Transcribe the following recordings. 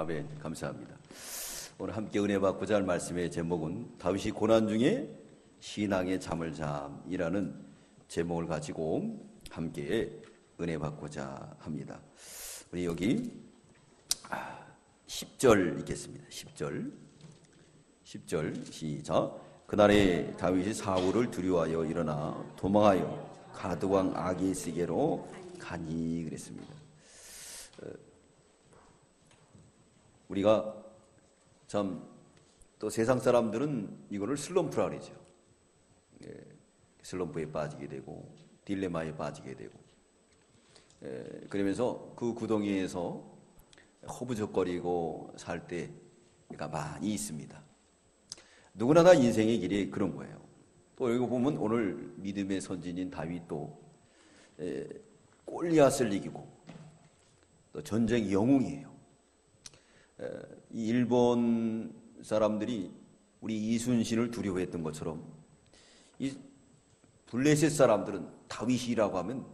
아멘. 감사합니다. 오늘 함께 은혜 받고자 할 말씀의 제목은 다윗이 고난 중에 신앙의 잠을 잠이라는 제목을 가지고 함께 은혜 받고자 합니다. 우리 여기 10절 읽겠습니다. 10절 시작. 그날에 다윗이 사울을 두려워하여 일어나 도망하여 가드왕 아기스에게로 가니 그랬습니다. 우리가 참 또 세상 사람들은 이거를 슬럼프라 그러죠. 슬럼프에 빠지게 되고 딜레마에 빠지게 되고 그러면서 그 구덩이에서 허부적거리고 살 때가 많이 있습니다. 누구나 다 인생의 길이 그런 거예요. 또 여기 보면 오늘 믿음의 선진인 다윗도 골리앗을 이기고 또 전쟁 영웅이에요. 이 일본 사람들이 우리 이순신을 두려워했던 것처럼 이 블레셋 사람들은 다윗이라고 하면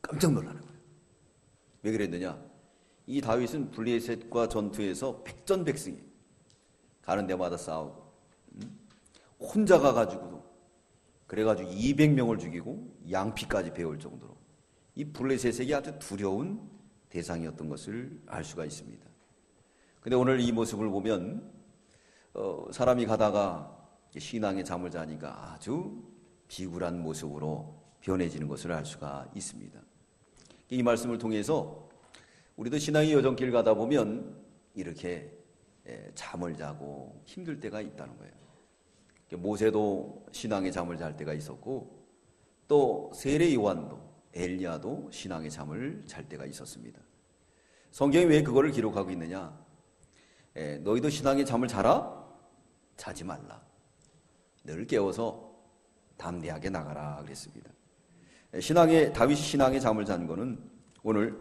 깜짝 놀라는 거예요. 왜 그랬느냐? 이 다윗은 블레셋과 전투에서 백전백승이에요. 가는 데마다 싸우고 혼자 가가지고도 그래가지고 200명을 죽이고 양피까지 배울 정도로 이 블레셋에게 아주 두려운 대상이었던 것을 알 수가 있습니다. 근데 오늘 이 모습을 보면 사람이 가다가 신앙의 잠을 자니까 아주 비굴한 모습으로 변해지는 것을 알 수가 있습니다. 이 말씀을 통해서 우리도 신앙의 여정길 가다 보면 이렇게 잠을 자고 힘들 때가 있다는 거예요. 모세도 신앙의 잠을 잘 때가 있었고 또 세례 요한도 엘리야도 신앙의 잠을 잘 때가 있었습니다. 성경이 왜 그거를 기록하고 있느냐? 너희도 신앙의 잠을 자라? 자지 말라. 늘 깨워서 담대하게 나가라 그랬습니다. 다윗이 신앙의 잠을 잔 거는 오늘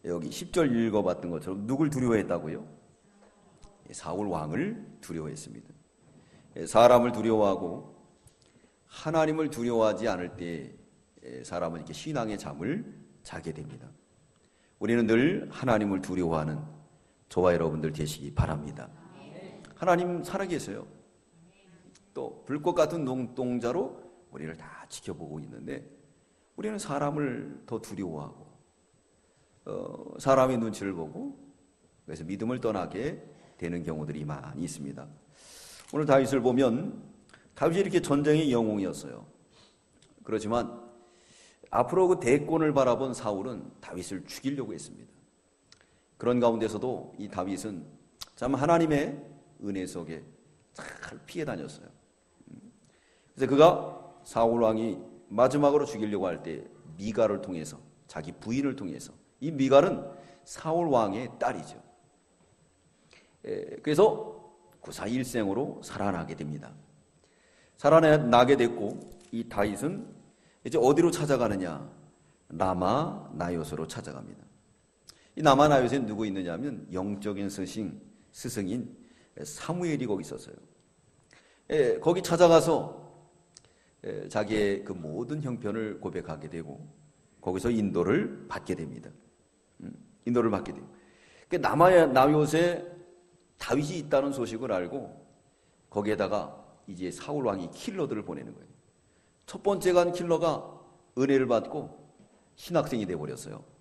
여기 10절 읽어봤던 것처럼 누굴 두려워했다고요? 사울 왕을 두려워했습니다. 사람을 두려워하고 하나님을 두려워하지 않을 때 사람은 이렇게 신앙의 잠을 자게 됩니다. 우리는 늘 하나님을 두려워하는 저와 여러분들 되시기 바랍니다. 하나님 살아계세요. 또 불꽃 같은 눈동자로 우리를 다 지켜보고 있는데 우리는 사람을 더 두려워하고 사람의 눈치를 보고 그래서 믿음을 떠나게 되는 경우들이 많이 있습니다. 오늘 다윗을 보면 다윗이 이렇게 전쟁의 영웅이었어요. 그렇지만 앞으로 그 대권을 바라본 사울은 다윗을 죽이려고 했습니다. 그런 가운데서도 이 다윗은 참 하나님의 은혜 속에 잘 피해 다녔어요. 그래서 그가 사울 왕이 마지막으로 죽이려고 할 때 미갈을 통해서 자기 부인을 통해서 이 미갈은 사울 왕의 딸이죠. 그래서 구사일생으로 살아나게 됩니다. 살아나게 됐고 이 다윗은 이제 어디로 찾아가느냐? 라마 나요스로 찾아갑니다. 이 라마 나요스에 누구 있느냐면 영적인 스승인 사무엘이 거기 있었어요. 거기 찾아가서 자기의 그 모든 형편을 고백하게 되고 거기서 인도를 받게 됩니다. 인도를 받게 돼요. 라마 나요스에 다윗이 있다는 소식을 알고 거기에다가 이제 사울 왕이 킬러들을 보내는 거예요. 첫 번째 간 킬러가 은혜를 받고 신학생이 되어버렸어요.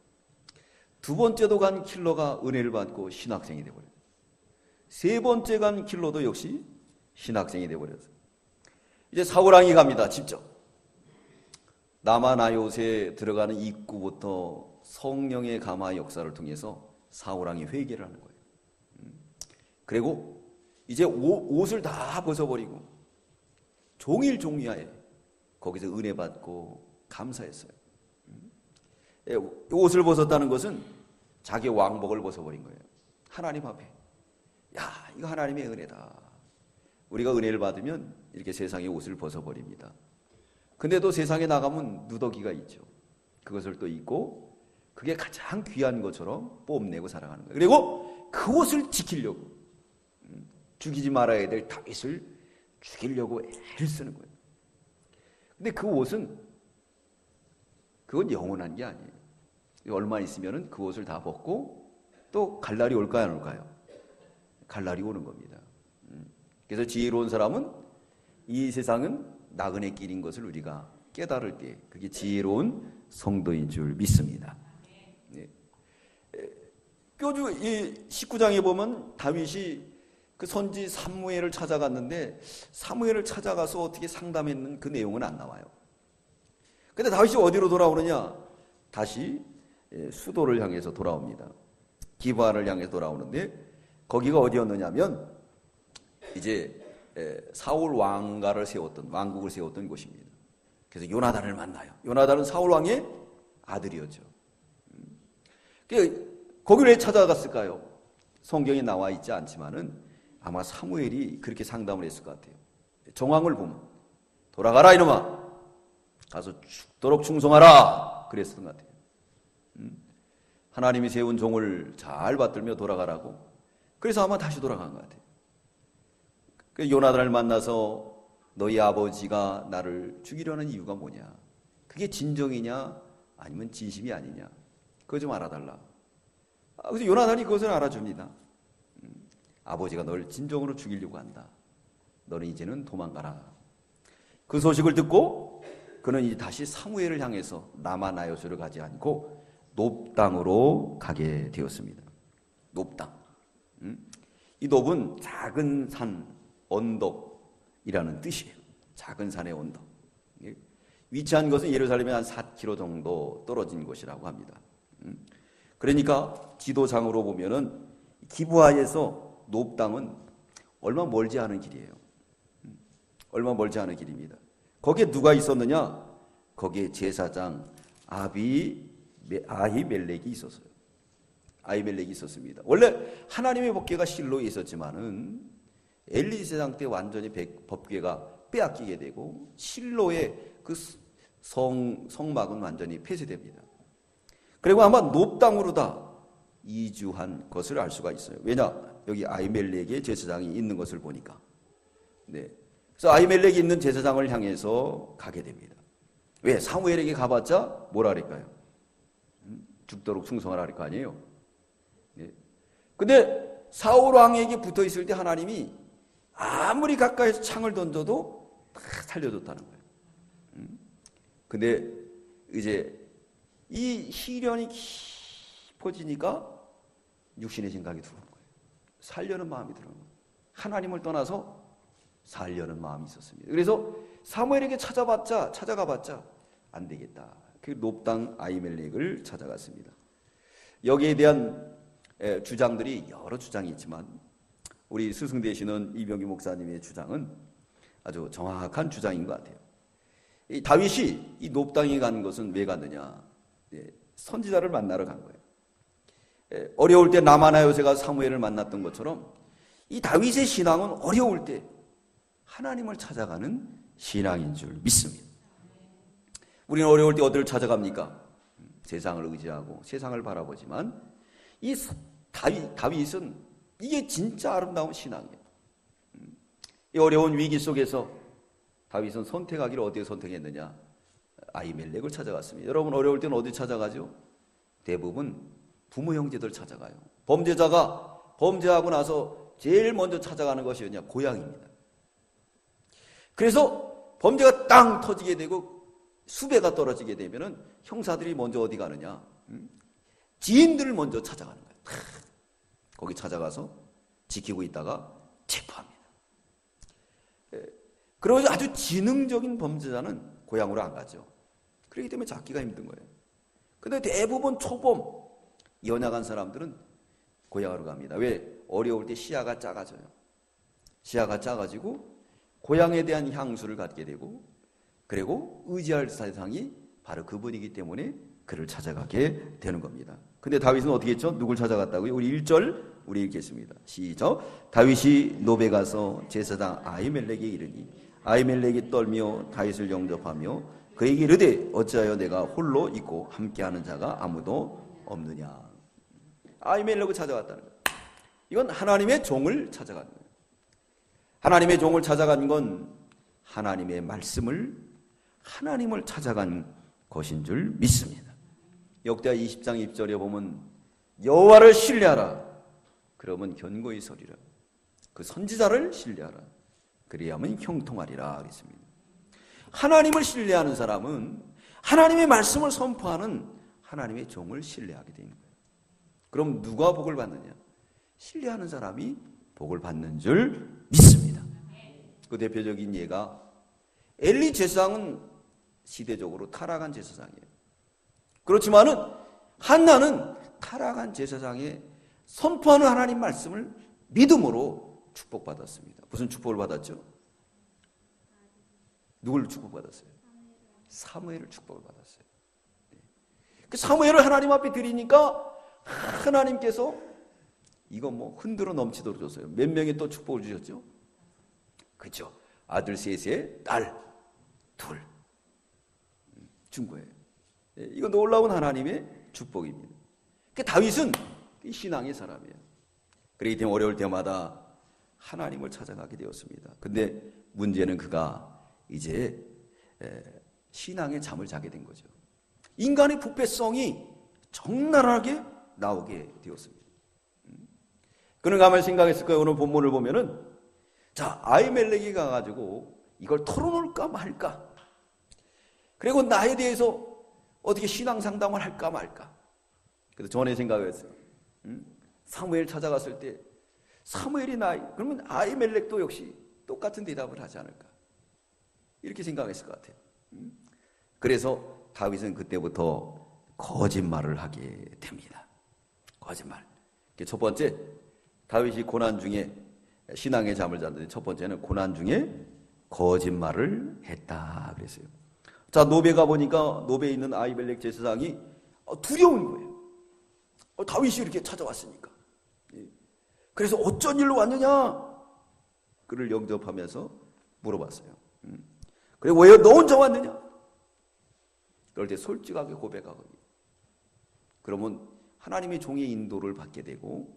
두 번째도 간 킬러가 은혜를 받고 신학생이 되어버렸어요. 세 번째 간 킬러도 역시 신학생이 되어버렸어요. 이제 사울 왕이 갑니다. 직접 라마나요스에 들어가는 입구부터 성령의 감화 역사를 통해서 사울 왕이 회개를 하는 거예요. 그리고 이제 옷을 다 벗어버리고 종일종이하에 거기서 은혜 받고 감사했어요. 옷을 벗었다는 것은 자기 왕복을 벗어버린 거예요. 하나님 앞에. 야, 이거 하나님의 은혜다. 우리가 은혜를 받으면 이렇게 세상의 옷을 벗어버립니다. 근데도 세상에 나가면 누더기가 있죠. 그것을 또 입고 그게 가장 귀한 것처럼 뽐내고 살아가는 거예요. 그리고 그 옷을 지키려고 죽이지 말아야 될 다윗을 죽이려고 애를 쓰는 거예요. 근데 그 옷은 그건 영원한 게 아니에요. 얼마 있으면은 그 옷을 다 벗고 또 갈 날이 올까요, 안 올까요? 갈 날이 오는 겁니다. 그래서 지혜로운 사람은 이 세상은 나그네 길인 것을 우리가 깨달을 때 그게 지혜로운 성도인 줄 믿습니다. 네. 뾰주 이 19장에 보면 다윗이 그 선지 사무엘을 찾아갔는데 사무엘을 찾아가서 어떻게 상담했는 그 내용은 안 나와요. 근데 다윗이 어디로 돌아오느냐? 다시 수도를 향해서 돌아옵니다. 기브아를 향해서 돌아오는데 거기가 어디였느냐면 이제 사울 왕가를 세웠던 왕국을 세웠던 곳입니다. 그래서 요나단을 만나요. 요나단은 사울 왕의 아들이었죠. 거기를 왜 찾아갔을까요? 성경에 나와 있지 않지만은 아마 사무엘이 그렇게 상담을 했을 것 같아요. 정황을 보면 돌아가라 이놈아, 가서 죽도록 충성하라 그랬었던 것 같아요. 하나님이 세운 종을 잘 받들며 돌아가라고. 그래서 아마 다시 돌아간 것 같아요. 요나단을 만나서 너희 아버지가 나를 죽이려는 이유가 뭐냐? 그게 진정이냐 아니면 진심이 아니냐? 그거 좀 알아달라. 그래서 요나단이 그것을 알아줍니다. 아버지가 널 진정으로 죽이려고 한다. 너는 이제는 도망가라. 그 소식을 듣고 그는 이제 다시 사무엘을 향해서 라마나요스를 가지 않고 놉당으로 가게 되었습니다. 놉당. 이 놉은 작은 산, 언덕이라는 뜻이에요. 작은 산의 언덕. 위치한 것은 예루살렘에 한 4km 정도 떨어진 곳이라고 합니다. 그러니까 지도상으로 보면은 기브아에서 놉당은 얼마 멀지 않은 길이에요. 얼마 멀지 않은 길입니다. 거기에 누가 있었느냐? 거기에 제사장 아히멜렉이 있었어요. 아히멜렉이 있었습니다. 원래 하나님의 법궤가 실로에 있었지만은 엘리 제사장 때 완전히 법궤가 빼앗기게 되고 실로의 그 성막은 완전히 폐쇄됩니다. 그리고 아마 놉당으로 다 이주한 것을 알 수가 있어요. 왜냐? 여기 아히멜렉의 제사장이 있는 것을 보니까. 네. 그래서 아히멜렉이 있는 제사장을 향해서 가게 됩니다. 왜? 사무엘에게 가봤자 뭐라 그럴까요? 죽도록 충성하라 할 거 아니에요. 네. 근데 사울 왕에게 붙어 있을 때 하나님이 아무리 가까이서 창을 던져도 다 살려줬다는 거예요. 근데 이제 이 시련이 깊어지니까 육신의 생각이 들어오는 거예요. 살려는 마음이 들어오는 거예요. 하나님을 떠나서 살려는 마음이 있었습니다. 그래서 사무엘에게 찾아가봤자 안 되겠다. 그 놉당 아히멜렉을 찾아갔습니다. 여기에 대한 주장들이 여러 주장이 있지만 우리 스승 되시는 이병규 목사님의 주장은 아주 정확한 주장인 것 같아요. 이 다윗이 이 놉당에 간 것은 왜 갔느냐? 선지자를 만나러 간 거예요. 어려울 때 라마나요새가 사무엘을 만났던 것처럼 이 다윗의 신앙은 어려울 때 하나님을 찾아가는 신앙인 줄 믿습니다. 우리는 어려울 때 어디를 찾아갑니까? 세상을 의지하고 세상을 바라보지만 이 다윗은 이게 진짜 아름다운 신앙이에요. 이 어려운 위기 속에서 다윗은 선택하기를 어디에 선택했느냐? 아히멜렉을 찾아갔습니다. 여러분 어려울 때는 어디 찾아가죠? 대부분 부모 형제들 찾아가요. 범죄자가 범죄하고 나서 제일 먼저 찾아가는 것이 뭐냐? 고향입니다. 그래서 범죄가 땅 터지게 되고 수배가 떨어지게 되면은 형사들이 먼저 어디 가느냐? 지인들을 먼저 찾아가는 거예요. 거기 찾아가서 지키고 있다가 체포합니다. 그리고 아주 지능적인 범죄자는 고향으로 안 가죠. 그렇기 때문에 잡기가 힘든 거예요. 근데 대부분 초범, 연약한 사람들은 고향으로 갑니다. 왜? 어려울 때 시야가 작아져요. 시야가 작아지고 고향에 대한 향수를 갖게 되고 그리고 의지할 대상이 바로 그분이기 때문에 그를 찾아가게 되는 겁니다. 근데 다윗은 어떻게 했죠? 누굴 찾아갔다고요? 우리 1절 우리 읽겠습니다. 시작. 다윗이 노베 가서 제사장 아히멜렉에 이르니 아히멜렉이 떨며 다윗을 영접하며 그에게 이르되 어찌하여 내가 홀로 있고 함께하는 자가 아무도 없느냐. 아히멜렉을 찾아갔다는 거예요. 이건 하나님의 종을 찾아간 거예요. 하나님의 종을 찾아간 건 하나님의 말씀을 하나님을 찾아간 것인 줄 믿습니다. 역대하 20장 1절에 보면 여호와를 신뢰하라. 그러면 견고히 서리라. 그 선지자를 신뢰하라. 그래야만 형통하리라 그랬습니다. 하나님을 신뢰하는 사람은 하나님의 말씀을 선포하는 하나님의 종을 신뢰하게 되는 거예요. 그럼 누가 복을 받느냐? 신뢰하는 사람이 복을 받는 줄 믿습니다. 그 대표적인 예가 엘리 제사장은 시대적으로 타락한 제사장이에요. 그렇지만은 한나는 타락한 제사장의 선포하는 하나님 말씀을 믿음으로 축복받았습니다. 무슨 축복을 받았죠? 누굴 축복받았어요? 사무엘을 축복을 받았어요. 그 사무엘을 하나님 앞에 드리니까 하나님께서 이거 뭐 흔들어 넘치도록 줬어요. 몇 명이 또 축복을 주셨죠? 그렇죠. 아들 셋에 딸 둘 준 거예요. 이거 놀라운 하나님의 축복입니다. 그 다윗은 신앙의 사람이에요. 그렇기 때문에 어려울 때마다 하나님을 찾아가게 되었습니다. 근데 문제는 그가 이제 신앙의 잠을 자게 된 거죠. 인간의 부패성이 적나라하게 나오게 되었습니다. 그는 가만히 생각했을 거예요. 오늘 본문을 보면은 자, 아히멜렉이 가가지고 이걸 털어놓을까 말까, 그리고 나에 대해서 어떻게 신앙 상담을 할까 말까. 그래서 전에 생각을 했어요. 사무엘 찾아갔을 때 사무엘이 나이, 그러면 아히멜렉도 역시 똑같은 대답을 하지 않을까, 이렇게 생각했을 것 같아요. 그래서 다윗은 그때부터 거짓말을 하게 됩니다. 거짓말. 첫 번째, 다윗이 고난 중에 신앙의 잠을 잤는데 첫 번째는 고난 중에 거짓말을 했다 그랬어요. 자, 노베 가보니까 노베에 있는 아히멜렉 제사장이 두려운 거예요. 다윗이 이렇게 찾아왔으니까. 그래서 어쩐 일로 왔느냐, 그를 영접하면서 물어봤어요. 그리고 왜 너 혼자 왔느냐? 그럴 때 솔직하게 고백하거든요. 그러면 하나님의 종의 인도를 받게 되고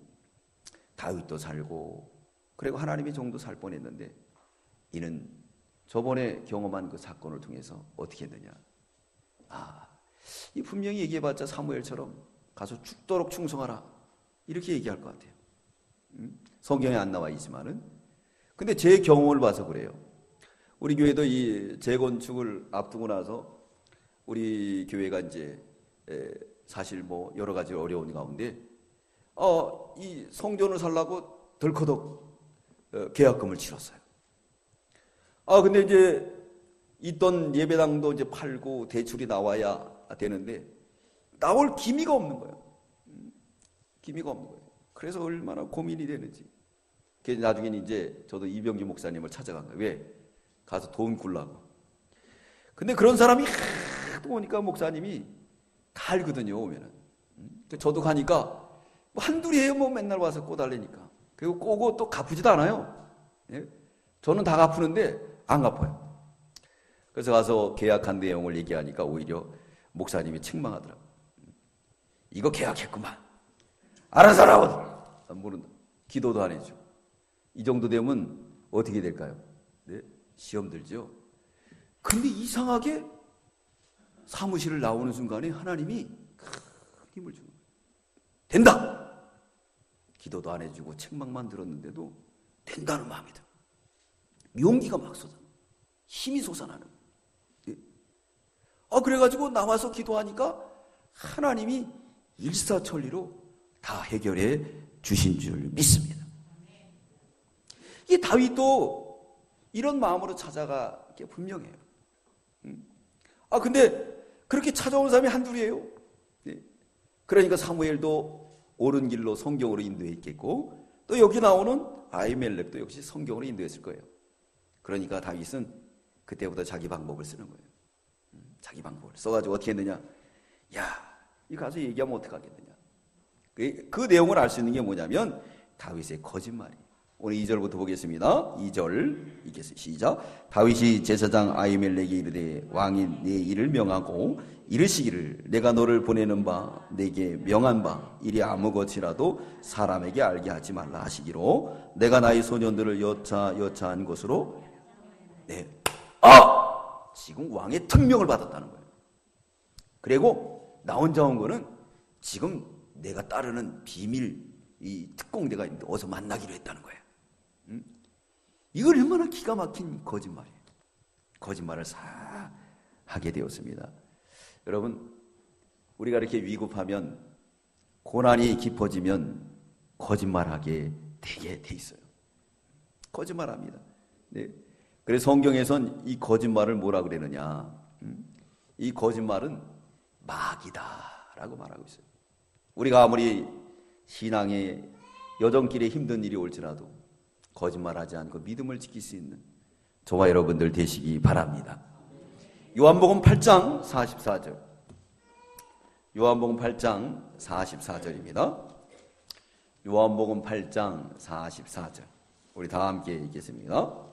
다윗도 살고, 그리고 하나님의 종도 살 뻔했는데 이는 저번에 경험한 그 사건을 통해서 어떻게 했느냐, 이 분명히 얘기해봤자 사무엘처럼 가서 죽도록 충성하라, 이렇게 얘기할 것 같아요. 성경에 안 나와 있지만은, 근데 제 경험을 봐서 그래요. 우리 교회도 이 재건축을 앞두고 나서 우리 교회가 이제 사실 뭐 여러 가지 어려운 가운데 이 성전을 살라고 덜커덕 계약금을 치렀어요. 근데 이제 있던 예배당도 이제 팔고 대출이 나와야 되는데 나올 기미가 없는 거예요. 기미가 없는 거예요. 그래서 얼마나 고민이 되는지. 그래서 나중에는 이제 저도 이병기 목사님을 찾아간 거예요. 왜? 가서 돈 굴라고. 근데 그런 사람이 하도 오니까 목사님이 다 알거든요, 오면은. 저도 가니까 뭐 한둘이에요, 뭐 맨날 와서 꼬달래니까. 그리고 꼬고 또 갚지도 않아요. 예? 저는 다 갚는데 안 갚아요. 그래서 가서 계약한 내용을 얘기하니까 오히려 목사님이 책망하더라고요. 이거 계약했구만. 알아서 하라고. 모른다. 기도도 안 해줘. 이 정도 되면 어떻게 될까요? 네? 시험 들죠. 근데 이상하게 사무실을 나오는 순간에 하나님이 큰 힘을 주는 거예요. 된다! 기도도 안 해주고 책망만 들었는데도 된다는 마음이 들어요. 용기가 막 솟아, 힘이 솟아나는 거예요. 그래가지고 나와서 기도하니까 하나님이 일사천리로 다 해결해 주신 줄 믿습니다. 이 다윗도 이런 마음으로 찾아가 게 분명해요. 근데 그렇게 찾아오는 사람이 한둘이에요. 네. 그러니까 사무엘도 옳은 길로 성경으로 인도했겠고, 또 여기 나오는 아히멜렉도 역시 성경으로 인도했을 거예요. 그러니까 다윗은 그때부터 자기 방법을 쓰는 거예요. 자기 방법을 써가지고 어떻게 했느냐? 이 가서 얘기하면 어떡하겠느냐? 그 내용을 알 수 있는 게 뭐냐면 다윗의 거짓말이에요. 오늘 2절부터 보겠습니다. 2절 읽겠습니다. 시작. 다윗이 제사장 아히멜렉이 이르되 왕이 내 일을 명하고 이르시기를 내가 너를 보내는 바 내게 명한 바 일이 아무것이라도 사람에게 알게 하지 말라 하시기로 내가 나의 소년들을 여차한 곳으로 지금 왕의 특명을 받았다는 거예요. 그리고 나 혼자 온 거는 지금 내가 따르는 비밀 이 특공대가 있는데 어서 만나기로 했다는 거예요. 이거 얼마나 기가 막힌 거짓말이에요. 거짓말을 하게 되었습니다. 여러분, 우리가 이렇게 위급하면, 고난이 깊어지면 거짓말하게 되게 돼 있어요. 거짓말합니다. 네. 그래서 성경에선 이 거짓말을 뭐라 그러느냐? 이 거짓말은 마귀다라고 말하고 있어요. 우리가 아무리 신앙의 여정길에 힘든 일이 올지라도 거짓말하지 않고 믿음을 지킬 수 있는 저와 여러분들 되시기 바랍니다. 요한복음 8장 44절. 요한복음 8장 44절입니다. 요한복음 8장 44절. 우리 다 함께 읽겠습니다.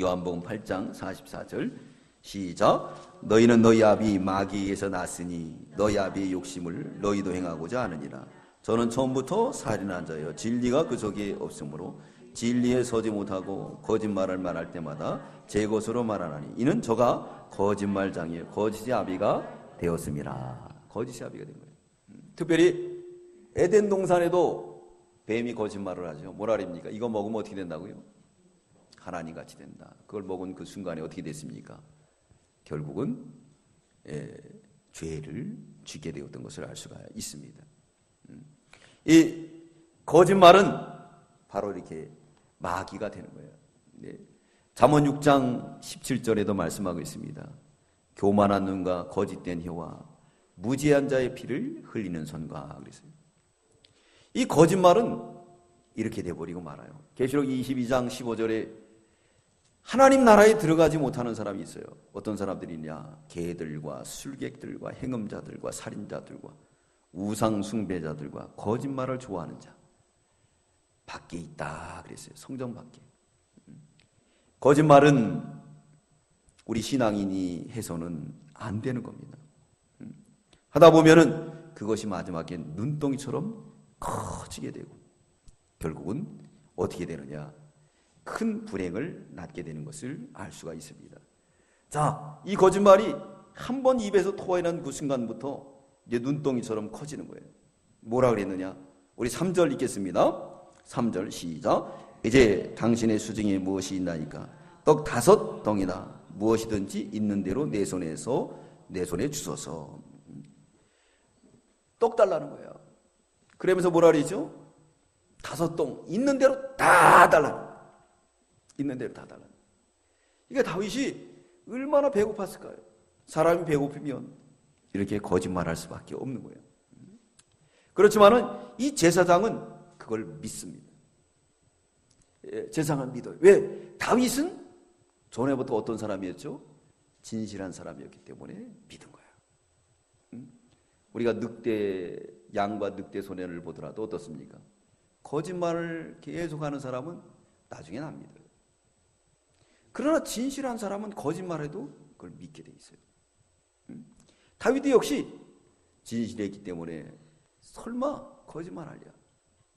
요한복음 8장 44절. 시작. 너희는 너희 아비 마귀에게서 났으니 너희 아비의 욕심을 너희도 행하고자 하느니라. 저는 처음부터 살인한 자여 진리가 그 속에 없으므로 진리에 서지 못하고 거짓말을 말할 때마다 제 것으로 말하나니 이는 저가 거짓말장이요 거짓의 아비가 되었음이라. 거짓의 아비가 된 거예요. 특별히 에덴 동산에도 뱀이 거짓말을 하죠. 뭐라 그럽니까? 이거 먹으면 어떻게 된다고요? 하나님 같이 된다. 그걸 먹은 그 순간에 어떻게 됐습니까? 결국은 죄를 지게 되었던 것을 알 수가 있습니다. 이 거짓말은 바로 이렇게 마귀가 되는 거예요. 네. 잠언 6장 17절에도 말씀하고 있습니다. 교만한 눈과 거짓된 혀와 무지한 자의 피를 흘리는 손과 그랬어요. 이 거짓말은 이렇게 돼버리고 말아요. 계시록 22장 15절에 하나님 나라에 들어가지 못하는 사람이 있어요. 어떤 사람들이냐? 개들과 술객들과 행음자들과 살인자들과 우상 숭배자들과 거짓말을 좋아하는 자 밖에 있다 그랬어요. 성전 밖에. 거짓말은 우리 신앙인이 해서는 안 되는 겁니다. 하다 보면은 그것이 마지막에 눈덩이처럼 커지게 되고 결국은 어떻게 되느냐? 큰 불행을 낳게 되는 것을 알 수가 있습니다. 자, 이 거짓말이 한 번 입에서 토해난 그 순간부터 이제 눈덩이처럼 커지는 거예요. 뭐라 그랬느냐? 우리 3절 읽겠습니다. 3절 시작. 이제 당신의 수중에 무엇이 있나이까? 떡 5덩이나 무엇이든지 있는 대로 내 손에 주소서. 떡 달라는 거예요. 그러면서 뭐라 그러죠? 5덩 있는 대로 다 달라. 있는 대로 다 달라. 이게 다윗이 얼마나 배고팠을까요? 사람이 배고프면 이렇게 거짓말할 수밖에 없는 거예요. 그렇지만은 이 제사장은 그걸 믿습니다. 제사장은 믿어요. 왜? 다윗은 전에부터 어떤 사람이었죠? 진실한 사람이었기 때문에 믿은 거예요. 우리가 양과 늑대 손해를 보더라도 어떻습니까? 거짓말을 계속하는 사람은 나중에 안 믿어요. 그러나 진실한 사람은 거짓말해도 그걸 믿게 돼 있어요. 다윗도 역시 진실했기 때문에 설마 거짓말하랴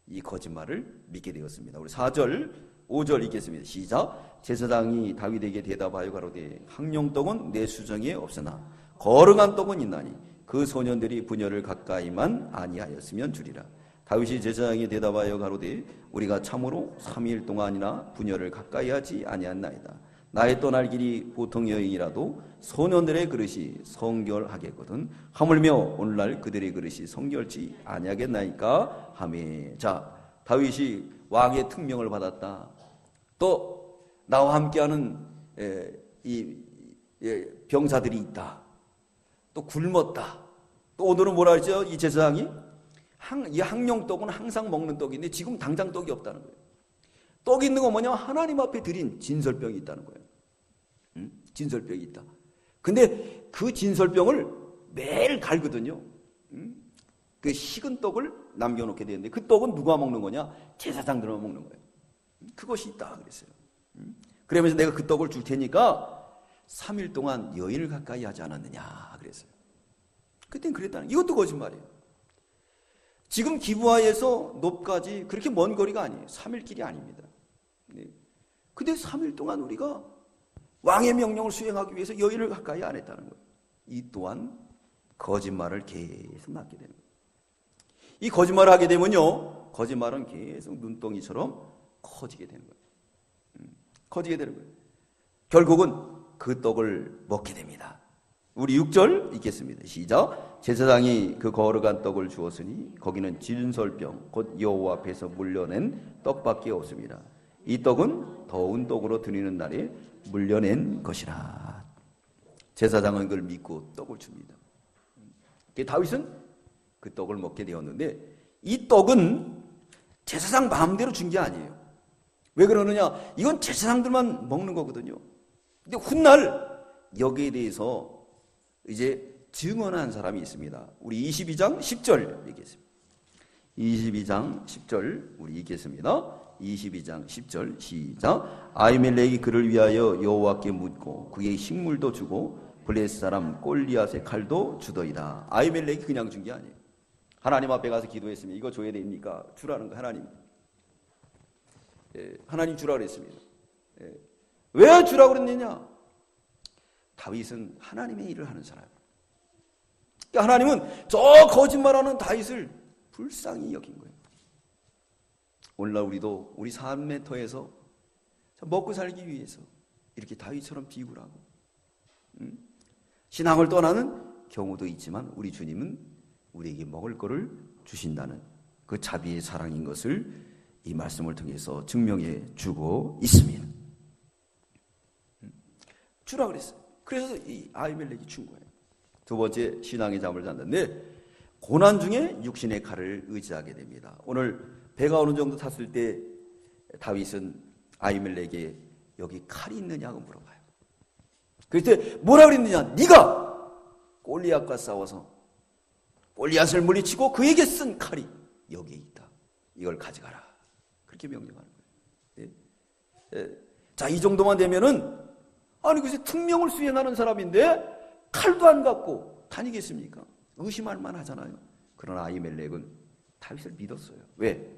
이 거짓말을 믿게 되었습니다. 우리 4절 5절 읽겠습니다. 시작. 제사장이 다윗에게 대답하여 가로되 항룡떡은 내 수정에 없으나 거룩한 떡은 있나니 그 소년들이 분열을 가까이만 아니하였으면 주리라. 다윗이 제사장에 대답하여 가로되 우리가 참으로 3일 동안이나 분열을 가까이 하지 아니하나이다. 나의 떠날 길이 보통 여행이라도 소년들의 그릇이 성결하겠거든 하물며 오늘날 그들의 그릇이 성결치 아니하겠나이까 하매. 자, 다윗이 왕의 특명을 받았다. 또 나와 함께하는 병사들이 있다. 또 굶었다. 또 오늘은 뭐라 하죠? 이 제사장이 이 항룡떡은 항상 먹는 떡인데 지금 당장 떡이 없다는 거예요. 떡이 있는 건 뭐냐? 하나님 앞에 드린 진설병이 있다는 거예요. 진설병이 있다. 근데 그 진설병을 매일 갈거든요. 그 식은 떡을 남겨놓게 되는데 그 떡은 누가 먹는 거냐? 제사장들만 먹는 거예요. 그것이 있다 그랬어요. 그러면서 내가 그 떡을 줄 테니까 3일 동안 여인을 가까이 하지 않았느냐 그랬어요. 그땐 그랬다는 거예요. 이것도 거짓말이에요. 지금 기브아에서 놉까지 그렇게 먼 거리가 아니에요. 3일 길이 아닙니다. 네. 근데 3일 동안 우리가 왕의 명령을 수행하기 위해서 여인을 가까이 안 했다는 거예요. 이 또한 거짓말을 계속 낳게 되는 거예요. 이 거짓말을 하게 되면요, 거짓말은 계속 눈덩이처럼 커지게 되는 거예요. 커지게 되는 거예요. 결국은 그 떡을 먹게 됩니다. 우리 6절 읽겠습니다. 시작. 제사장이 그 거룩한 떡을 주었으니 거기는 진설병 곧 여호와 앞에서 물려낸 떡밖에 없습니다. 이 떡은 더운 떡으로 드리는 날에 물려낸 것이라. 제사장은 그걸 믿고 떡을 줍니다. 다윗은 그 떡을 먹게 되었는데 이 떡은 제사장 마음대로 준 게 아니에요. 왜 그러느냐? 이건 제사장들만 먹는 거거든요. 근데 훗날 여기에 대해서 이제 증언한 사람이 있습니다. 우리 22장 10절 읽겠습니다. 22장 10절 우리 읽겠습니다. 22장 10절 시작. 아히멜렉이 그를 위하여 여호와께 묻고 그에게 식물도 주고 블레셋 사람 골리앗의 칼도 주더이다. 아히멜렉이 그냥 준 게 아니에요. 하나님 앞에 가서 기도했습니다. 이거 줘야 됩니까? 주라는 거 하나님. 하나님 주라 그랬습니다. 왜 주라고 그랬느냐? 다윗은 하나님의 일을 하는 사람. 그러니까 하나님은 저 거짓말하는 다윗을 불쌍히 여긴 거예요. 오늘날 우리도 우리 삶의 터에서 먹고 살기 위해서 이렇게 다윗처럼 비굴하고 신앙을 떠나는 경우도 있지만 우리 주님은 우리에게 먹을 거를 주신다는 그 자비의 사랑인 것을 이 말씀을 통해서 증명해 주고 있습니다. 주라 그랬어요. 그래서 이 아히멜렉이 준 거예요. 두 번째, 신앙의 잠을 잤는데 고난 중에 육신의 칼을 의지하게 됩니다. 오늘 배가 어느 정도 탔을 때 다윗은 아히멜렉에게 여기 칼이 있느냐고 물어봐요. 그때 뭐라 그랬느냐? 네가 골리앗과 싸워서 골리앗을 물리치고 그에게 쓴 칼이 여기에 있다. 이걸 가져가라. 그렇게 명령하는 거예요. 자, 이 정도만 되면은 아니 글쎄 특명을 수행하는 사람인데 칼도 안 갖고 다니겠습니까? 의심할 만하잖아요. 그러나 아히멜렉은 다윗을 믿었어요. 왜?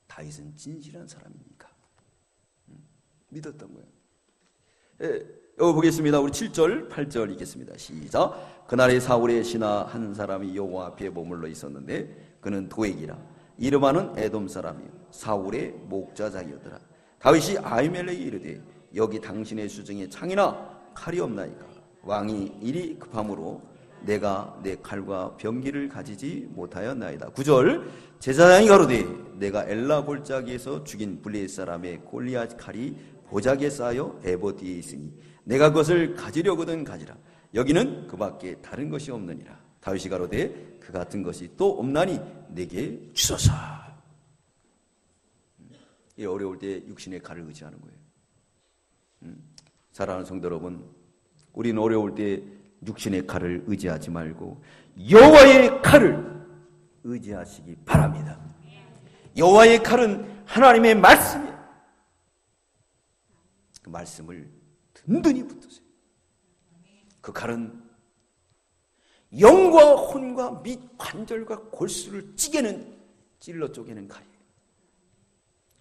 다윗은 진실한 사람이니까. 믿었던 거예요. 여기 보겠습니다. 우리 7절 8절 읽겠습니다. 시작. 그날에 사울의 신하 한 사람이 여호와 앞에 머물러 있었는데 그는 도액이라 이름하는 에돔 사람이요 사울의 목자장이었더라. 다윗이 아히멜렉이 이르되 여기 당신의 수중에 창이나 칼이 없나이까? 왕이 일이 급함으로 내가 내 칼과 병기를 가지지 못하였나이다. 9절 제사장이 가로되 내가 엘라 골짜기에서 죽인 블레셋 사람의 골리앗 칼이 보자기에 쌓여 에봇 뒤에 있으니 내가 그것을 가지려거든 가지라. 여기는 그밖에 다른 것이 없느니라. 다윗이 가로되 그 같은 것이 또 없나니 내게 주소서. 이 어려울 때 육신의 칼을 의지하는 거예요. 사랑하는 성도 여러분, 우리는 어려울 때 육신의 칼을 의지하지 말고 여호와의 칼을 의지하시기 바랍니다. 여호와의 칼은 하나님의 말씀이에요. 그 말씀을 든든히 붙드세요. 그 칼은 영과 혼과 및 관절과 골수를 찔러 쪼개는 칼이에요.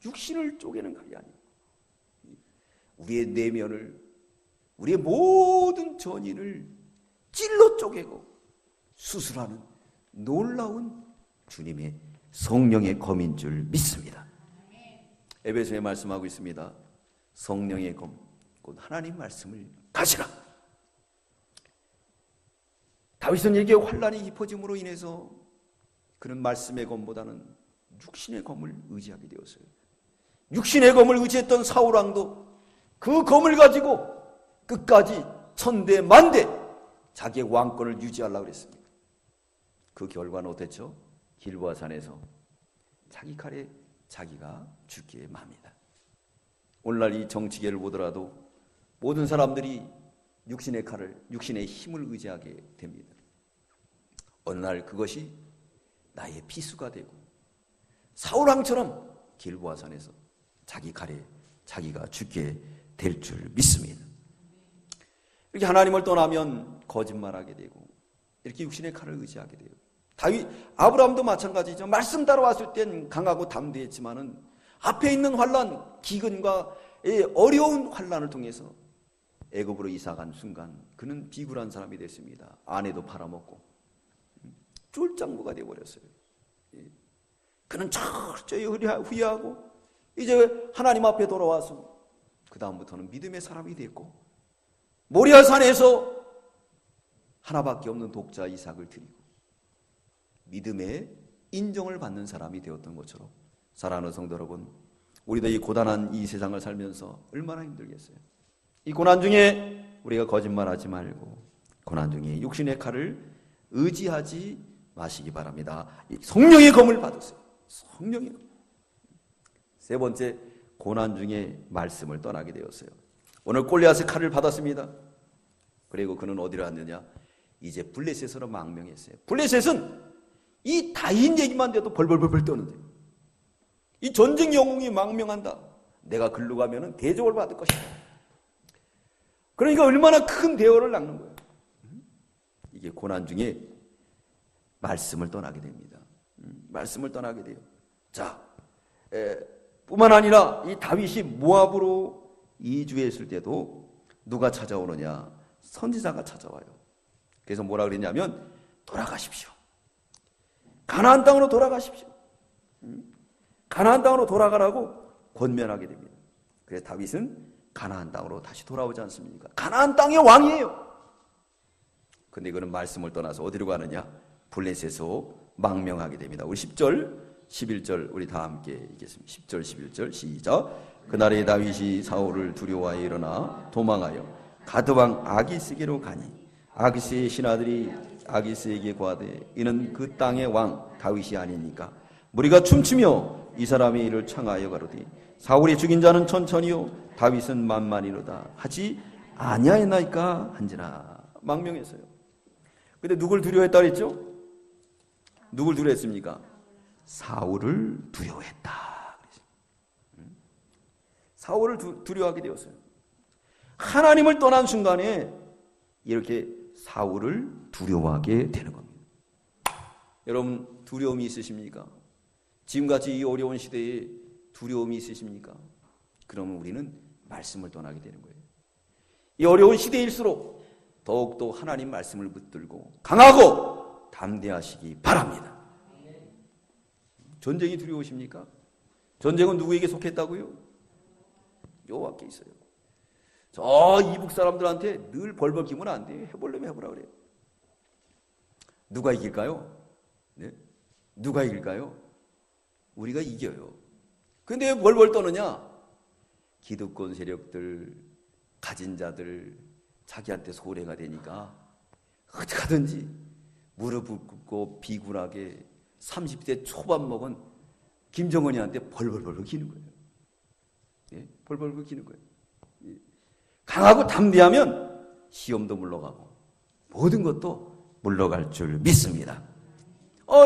육신을 쪼개는 칼이 아니에요. 우리의 내면을, 우리의 모든 전인을 찔러 쪼개고 수술하는 놀라운 주님의 성령의 검인 줄 믿습니다. 에베소에 말씀하고 있습니다. 성령의 검, 곧 하나님 말씀을 가시라. 다윗은 이게 환란이 깊어짐으로 인해서 그는 말씀의 검보다는 육신의 검을 의지하게 되었어요. 육신의 검을 의지했던 사울왕도 그 검을 가지고 끝까지 천대 만대 자기의 왕권을 유지하려고 그랬습니다. 그 결과는 어땠죠? 길보아 산에서 자기 칼에 자기가 죽기에 맙니다. 오늘날 이 정치계를 보더라도 모든 사람들이 육신의 칼을, 육신의 힘을 의지하게 됩니다. 어느 날 그것이 나의 피수가 되고 사울왕처럼 길보아 산에서 자기 칼에 자기가 죽게 될 줄 믿습니다. 이렇게 하나님을 떠나면 거짓말하게 되고 이렇게 육신의 칼을 의지하게 돼요. 다윗, 아브라함도 마찬가지죠. 말씀 따라왔을 땐 강하고 담대했지만은 앞에 있는 환란, 기근과 어려운 환란을 통해서 애굽으로 이사간 순간 그는 비굴한 사람이 됐습니다. 아내도 팔아먹고 쫄장부가 되어버렸어요. 그는 철저히 후회하고 이제 하나님 앞에 돌아와서 그 다음부터는 믿음의 사람이 됐고 모리아산에서 하나밖에 없는 독자 이삭을 드리고 믿음의 인정을 받는 사람이 되었던 것처럼, 사랑하는 성도 여러분, 우리도 이 고단한 이 세상을 살면서 얼마나 힘들겠어요. 이 고난 중에 우리가 거짓말하지 말고 고난 중에 육신의 칼을 의지하지 마시기 바랍니다. 성령의 검을 받으세요. 성령의 검. 세 번째, 고난 중에 말씀을 떠나게 되었어요. 오늘 골리앗의 칼을 받았습니다. 그리고 그는 어디로 갔느냐? 이제 블레셋으로 망명했어요. 블레셋은 이 다윗 얘기만 돼도 벌벌벌벌 떠는데, 이 전쟁 영웅이 망명한다. 내가 글로 가면은 대접을 받을 것이다. 그러니까 얼마나 큰 대어를 낳는 거예요. 이게 고난 중에 말씀을 떠나게 됩니다. 말씀을 떠나게 돼요. 자, 뿐만 아니라 이 다윗이 모압으로 이주했을 때도 누가 찾아오느냐? 선지자가 찾아와요. 그래서 뭐라 그랬냐면 돌아가십시오. 가나안 땅으로 돌아가십시오. 가나안 땅으로 돌아가라고 권면하게 됩니다. 그래서 다윗은 가나안 땅으로 다시 돌아오지 않습니까? 가나안 땅의 왕이에요. 근데 그는 말씀을 떠나서 어디로 가느냐? 블레셋으로 망명하게 됩니다. 우리 10절, 11절 우리 다 함께 읽겠습니다. 10절, 11절 시작. 그날에 다윗이 사울을 두려워하여 일어나 도망하여 가드왕 아기스에게로 가니 아기스의 신하들이 아기스에게 고하되 이는 그 땅의 왕 다윗이 아니니까 무리가 춤추며 이 사람이 이를 청하여 가로되 사울이 죽인 자는 천천히요 다윗은 만만이로다 하지 아니하였나이까 한지라. 망명했어요. 근데 누굴 두려워했다 그랬죠? 누굴 두려워했습니까? 사울을 두려워했다. 사울을 두려워하게 되었어요. 하나님을 떠난 순간에 이렇게 사울을 두려워하게 되는 겁니다. 여러분, 두려움이 있으십니까? 지금같이 이 어려운 시대에 두려움이 있으십니까? 그러면 우리는 말씀을 떠나게 되는 거예요. 이 어려운 시대일수록 더욱더 하나님 말씀을 붙들고 강하고 담대하시기 바랍니다. 전쟁이 두려우십니까? 전쟁은 누구에게 속했다고요? 여호와께 있어요. 저 이북 사람들한테 늘 벌벌 기면 안 돼요. 해보려면 해보라 그래요. 누가 이길까요? 네? 누가 이길까요? 우리가 이겨요. 근데 왜 벌벌 떠느냐? 기득권 세력들, 가진 자들, 자기한테 소래가 되니까 어떻게든지 무릎 꿇고 비굴하게 30대 초반 먹은 김정은이한테 벌벌벌 기는 거예요. 예? 벌벌벌 기는 거예요. 예. 강하고 담대하면 시험도 물러가고 모든 것도 물러갈 줄 믿습니다.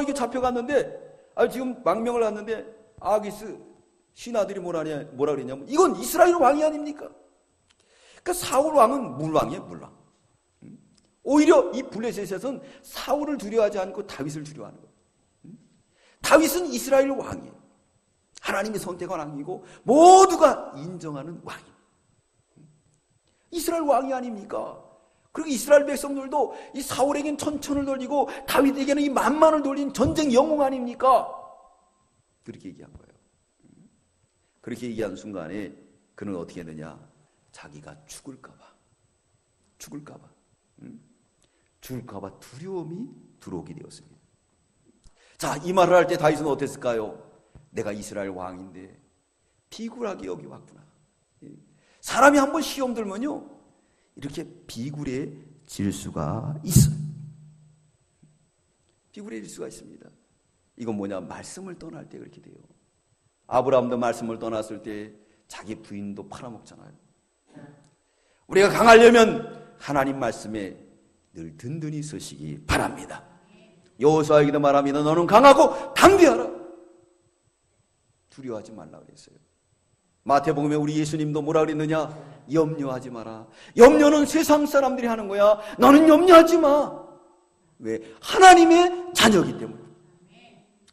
이게 잡혀갔는데, 지금 망명을 왔는데 아기스 신하들이 뭐라 그랬냐면 이건 이스라엘 왕이 아닙니까? 그러니까 사울 왕은 물왕이에요, 물왕. 오히려 이 블레셋에서는 사울을 두려워하지 않고 다윗을 두려워하는 거예요. 다윗은 이스라엘 왕이에요. 하나님이 선택한 왕이고 모두가 인정하는 왕이에요. 이스라엘 왕이 아닙니까? 그리고 이스라엘 백성들도 이 사울에게는 천천을 돌리고 다윗에게는 이 만만을 돌린 전쟁 영웅 아닙니까? 그렇게 얘기한 거예요. 그렇게 얘기한 순간에 그는 어떻게 했느냐? 자기가 죽을까봐 두려움이 들어오게 되었습니다. 자, 이 말을 할 때 다윗은 어땠을까요? 내가 이스라엘 왕인데 비굴하게 여기 왔구나. 사람이 한번 시험 들면요 이렇게 비굴해질 수가 있어요. 비굴해질 수가 있습니다. 이건 뭐냐? 말씀을 떠날 때 그렇게 돼요. 아브라함도 말씀을 떠났을 때 자기 부인도 팔아먹잖아요. 우리가 강하려면 하나님 말씀에 늘 든든히 서시기 바랍니다. 여호수아에게도 말합니다. 너는 강하고 담대하라. 두려워하지 말라 그랬어요. 마태복음에 우리 예수님도 뭐라 그랬느냐? 염려하지 마라. 염려는 세상 사람들이 하는 거야. 너는 염려하지 마. 왜? 하나님의 자녀이기 때문에.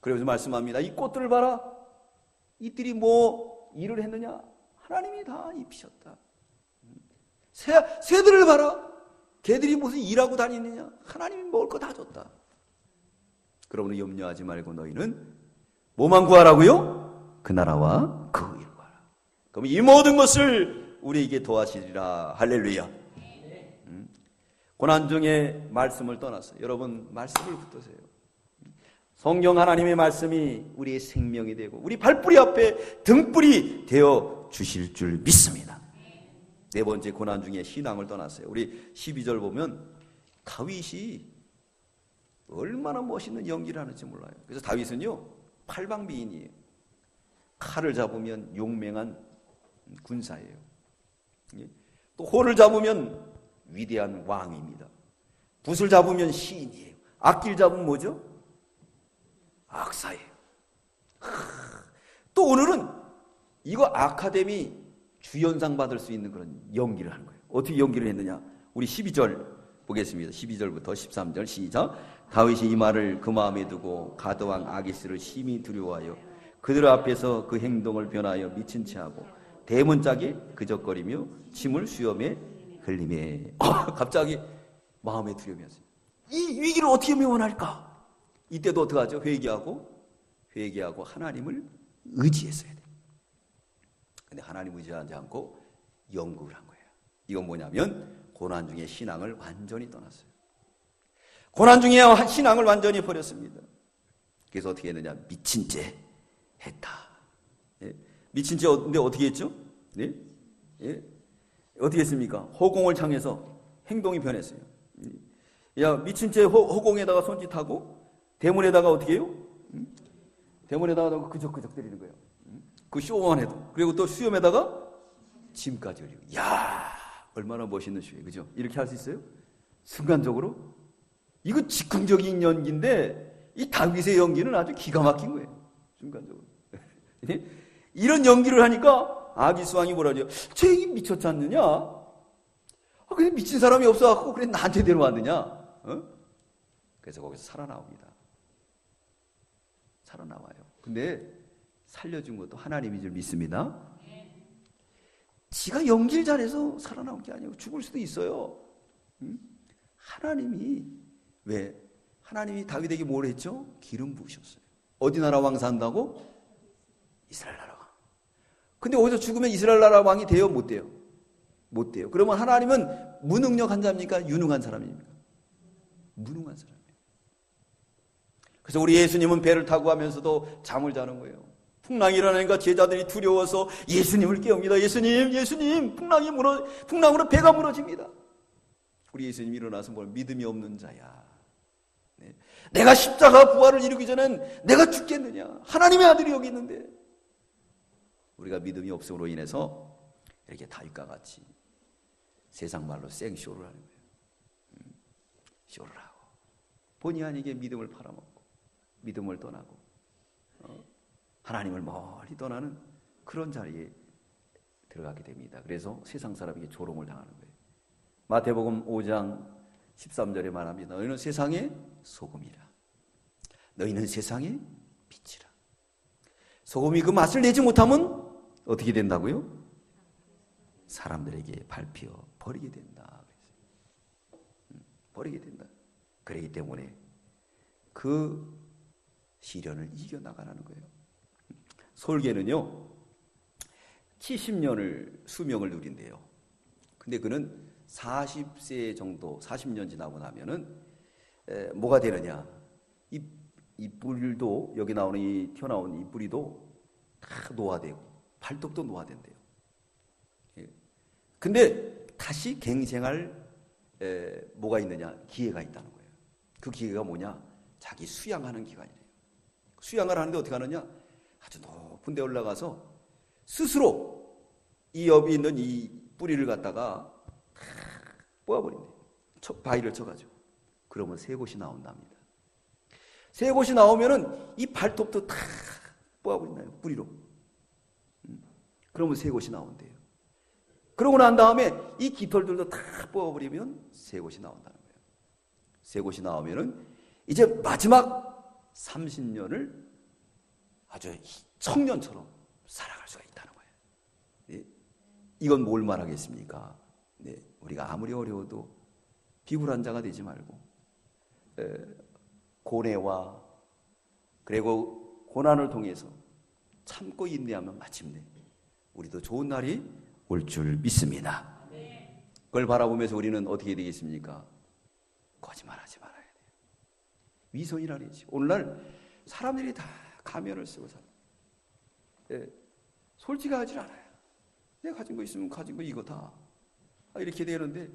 그래서 말씀합니다. 이 꽃들을 봐라. 이들이 뭐 일을 했느냐? 하나님이 다 입히셨다. 새들을 봐라. 개들이 무슨 일하고 다니느냐? 하나님이 먹을 거 다 줬다. 그러므로 염려하지 말고 너희는 뭐만 구하라고요? 그 나라와 그 의를 구하라. 그럼 이 모든 것을 우리에게 도와주시리라. 할렐루야. 고난 중에 말씀을 떠나서 여러분 말씀을 붙드세요. 성경 하나님의 말씀이 우리의 생명이 되고 우리 발뿌리 앞에 등불이 되어 주실 줄 믿습니다. 네 번째, 고난 중에 신앙을 떠났어요. 우리 12절 보면 다윗이 얼마나 멋있는 연기를 하는지 몰라요. 그래서 다윗은요 팔방미인이에요. 칼을 잡으면 용맹한 군사예요. 또 호를 잡으면 위대한 왕입니다. 붓을 잡으면 시인이에요. 악기를 잡으면 뭐죠? 악사예요. 또 오늘은 이거 아카데미 주연상 받을 수 있는 그런 연기를 하는 거예요. 어떻게 연기를 했느냐? 우리 12절 보겠습니다. 12절부터 13절 시작. 다윗이 이 말을 그 마음에 두고 가드왕 아기스를 심히 두려워하여 그들 앞에서 그 행동을 변하여 미친 채 하고 대문짝에 그적거리며 침을 수염에 흘리매. 갑자기 마음에 두려움이 왔어요. 이 위기를 어떻게 면할까? 이때도 어떻게 하죠? 회개하고 하나님을 의지했어야 돼요. 근데 하나님 의지하지 않고 연극을 한 거예요. 이건 뭐냐면 고난 중에 신앙을 완전히 떠났어요. 고난 중에 신앙을 완전히 버렸습니다. 그래서 어떻게 했느냐? 미친 채 했다. 예? 미친 채 근데 어떻게 했죠? 네? 예? 어떻게 했습니까? 허공을 향해서 행동이 변했어요. 야, 미친 채 허공에다가 손짓하고 대문에다가 어떻게 해요? 대문에다가 그적그적 때리는 거예요. 그 쇼만 해도. 그리고 또 수염에다가 짐까지 흘리고. 야, 얼마나 멋있는 쇼예요. 그죠? 이렇게 할 수 있어요? 순간적으로? 이거 즉흥적인 연기인데 이 다윗의 연기는 아주 기가 막힌 거예요. 순간적으로. 이런 연기를 하니까 아기스 왕이 뭐라 그래요? 쟤 미쳤지 않느냐? 그래 미친 사람이 없어갖고 그래 나한테 데려왔느냐? 어? 그래서 거기서 살아나옵니다. 살아나와요. 근데 살려준 것도 하나님인 줄 믿습니다. 지가 연기를 잘해서 살아나온 게 아니고 죽을 수도 있어요. 하나님이 왜? 하나님이 다윗에게 뭘 했죠? 기름 부으셨어요. 어디 나라 왕 산다고? 이스라엘 나라 왕. 근데 어디서 죽으면 이스라엘 나라 왕이 돼요? 못 돼요? 못 돼요. 그러면 하나님은 무능력한 자입니까? 유능한 사람입니까? 무능한 사람이에요. 그래서 우리 예수님은 배를 타고 가면서도 잠을 자는 거예요. 풍랑이 일어나니까 제자들이 두려워서 예수님을 깨웁니다. 예수님, 풍랑으로 배가 무너집니다. 우리 예수님이 일어나서 뭘 믿음이 없는 자야. 네. 내가 십자가 부활을 이루기 전엔 내가 죽겠느냐. 하나님의 아들이 여기 있는데. 우리가 믿음이 없음으로 인해서 이렇게 다윗과 같이 세상 말로 생쇼를 하는 거예요. 쇼를 하고 본의 아니게 믿음을 팔아먹고 믿음을 떠나고 하나님을 멀리 떠나는 그런 자리에 들어가게 됩니다. 그래서 세상 사람에게 조롱을 당하는 거예요. 마태복음 5장 13절에 말합니다. 너희는 세상의 소금이라. 너희는 세상의 빛이라. 소금이 그 맛을 내지 못하면 어떻게 된다고요? 사람들에게 밟혀 버리게 된다. 버리게 된다. 그렇기 때문에 그 시련을 이겨나가라는 거예요. 솔개는요 70년을 수명을 누린대요. 근데 그는 40세 정도 40년 지나고 나면은 뭐가 되느냐, 이 뿔도 여기 나오는 이 튀어나온 이 뿌리도 다 노화되고 발톱도 노화된대요. 근데 다시 갱생할 뭐가 있느냐, 기회가 있다는 거예요. 그 기회가 뭐냐, 자기 수양하는 기간이래요. 수양을 하는데 어떻게 하느냐, 아주 높은 데 올라가서 스스로 이 옆에 있는 이 뿌리를 갖다가 뽑아버린대요. 바위를 쳐가지고. 그러면 새 곳이 나온답니다. 새 곳이 나오면은 이 발톱도 다 뽑아버린다요, 뿌리로. 그러면 새 곳이 나온대요. 그러고 난 다음에 이 깃털들도 다 뽑아버리면 새 곳이 나온다는 거예요. 새 곳이 나오면은 이제 마지막 30년을 아주 청년처럼 살아갈 수가 있다는 거예요. 네. 이건 뭘 말하겠습니까? 네. 우리가 아무리 어려워도 비굴한 자가 되지 말고 고뇌와 그리고 고난을 통해서 참고 인내하면 마침내 우리도 좋은 날이 올 줄 믿습니다. 그걸 바라보면서 우리는 어떻게 되겠습니까? 거짓말하지 말아야 돼요. 위선이라니지. 오늘날 사람들이 다 가면을 쓰고 살아요. 예, 솔직하지 않아요. 내가 가진 거 있으면 가진 거 이거 다 이렇게 되는데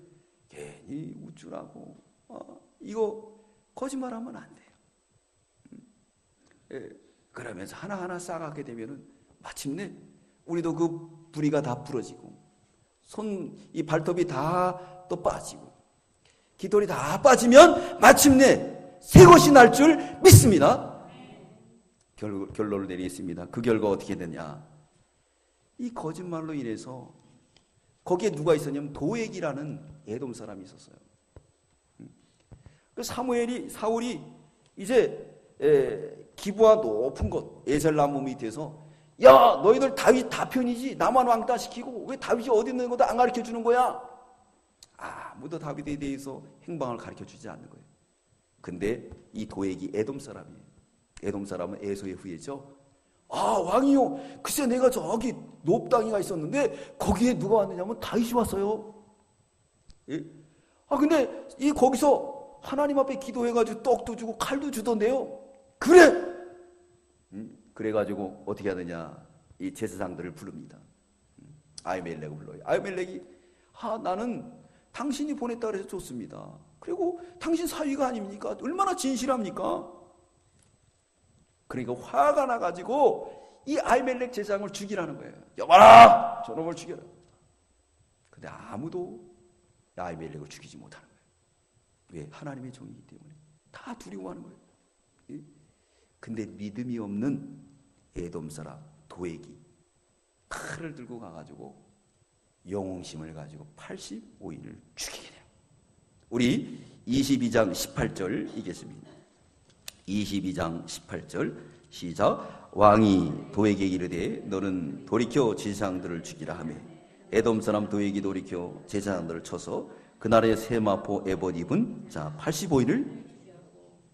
괜히 우쭐하고 이거 거짓말하면 안 돼요. 예, 그러면서 하나하나 쌓아가게 되면은 마침내 우리도 그 부리가 다 부러지고 이 발톱이 다 또 빠지고 깃털이 다 빠지면 마침내 새 것이 날 줄 믿습니다. 결론을 내리겠습니다. 그 결과 어떻게 되냐? 이 거짓말로 인해서 거기에 누가 있었냐면 도액이라는 에돔 사람이 있었어요. 그 사울이 이제 기부와 높은 곳 에셀나무 밑에서 야 너희들 다윗 다 편이지 나만 왕따 시키고 왜 다윗이 어디 있는 것도 안 가르쳐 주는 거야? 아무도 다윗에 대해서 행방을 가르쳐 주지 않는 거예요. 근데 이 도액이 에돔 사람이에요. 에돔 사람은 에서의 후예죠. 왕이요, 글쎄 내가 저기 높당이가 있었는데 거기에 누가 왔느냐면 다윗이 왔어요. 예? 근데 거기서 하나님 앞에 기도해가지고 떡도 주고 칼도 주던데요. 그래! 그래가지고 어떻게 하느냐, 이 제사장들을 부릅니다. 아히멜렉을 불러요. 아히멜렉이 나는 당신이 보냈다 그래서 좋습니다. 그리고 당신 사위가 아닙니까? 얼마나 진실합니까? 그러니까 화가 나가지고 이 아히멜렉 제사장을 죽이라는 거예요. 여봐라! 저놈을 죽여라. 근데 아무도 아히멜렉을 죽이지 못하는 거예요. 왜? 하나님의 종이기 때문에. 다 두려워하는 거예요. 예? 근데 믿음이 없는 에돔 사람 도액이 칼을 들고 가가지고 영웅심을 가지고 85인을 죽이게 돼요. 우리 22장 18절 읽겠습니다. 22장 18절 시작. 왕이 도액에게 이르되 너는 돌이켜 제사장들을 죽이라 하며 에돔 사람 도액이 돌이켜 제사장들을 쳐서 그날의 세마포 에봇 입은 자 85인을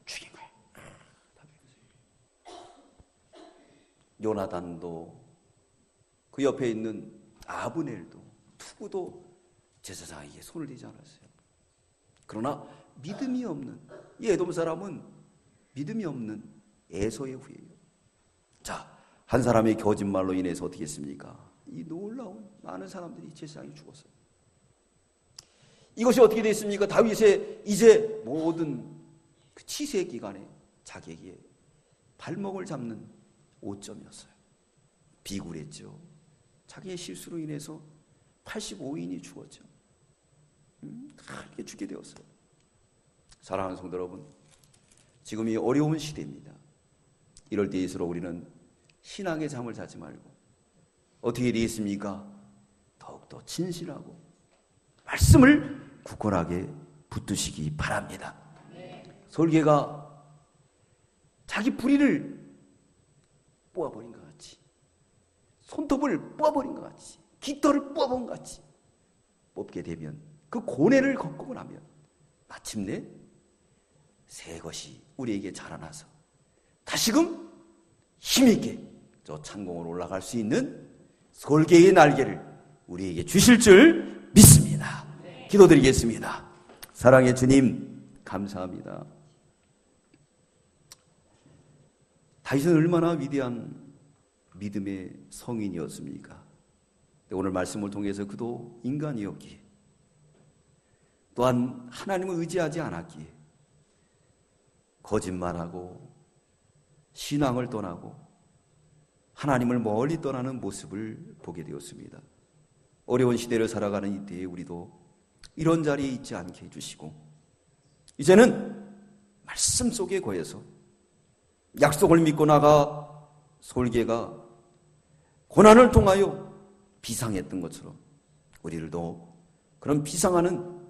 죽인 거예요. 요나단도 그 옆에 있는 아브넬도 투구도 제사장에게 손을 대지 않았어요. 그러나 믿음이 없는 이 에돔 사람은 믿음이 없는 에서의 후예요. 자, 한 사람의 거짓말로 인해서 어떻게 했습니까? 이 놀라운 많은 사람들이 제사장이 죽었어요. 이것이 어떻게 됐습니까? 다윗의 이제 모든 그 치세 기간에 자기에게 발목을 잡는 오점이었어요. 비굴했죠. 자기의 실수로 인해서 85인이 죽었죠. 크게 죽게 되었어요. 사랑하는 성도 여러분, 지금이 어려운 시대입니다. 이럴 때일수록 우리는 신앙의 잠을 자지 말고 어떻게 되겠습니까? 더욱더 진실하고 말씀을 굳건하게 붙드시기 바랍니다. 솔개가 자기 부리를 뽑아버린 것 같이, 손톱을 뽑아버린 것 같이, 깃털을 뽑아본 것 같이 뽑게 되면 그 고뇌를 겪고 나면 마침내 새 것이 우리에게 자라나서 다시금 힘있게 저 창공으로 올라갈 수 있는 솔개의 날개를 우리에게 주실 줄 믿습니다. 기도드리겠습니다. 사랑의 주님 감사합니다. 다윗은 얼마나 위대한 믿음의 성인이었습니까? 오늘 말씀을 통해서 그도 인간이었기에 또한 하나님을 의지하지 않았기에 거짓말하고 신앙을 떠나고 하나님을 멀리 떠나는 모습을 보게 되었습니다. 어려운 시대를 살아가는 이때에 우리도 이런 자리에 있지 않게 해주시고 이제는 말씀 속에 거해서 약속을 믿고 나가 솔개가 고난을 통하여 비상했던 것처럼 우리들도 그런 비상하는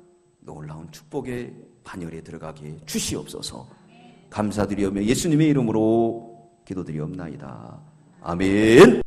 놀라운 축복의 반열에 들어가게 주시옵소서. 감사드리오며 예수님의 이름으로 기도드리옵나이다. 아멘.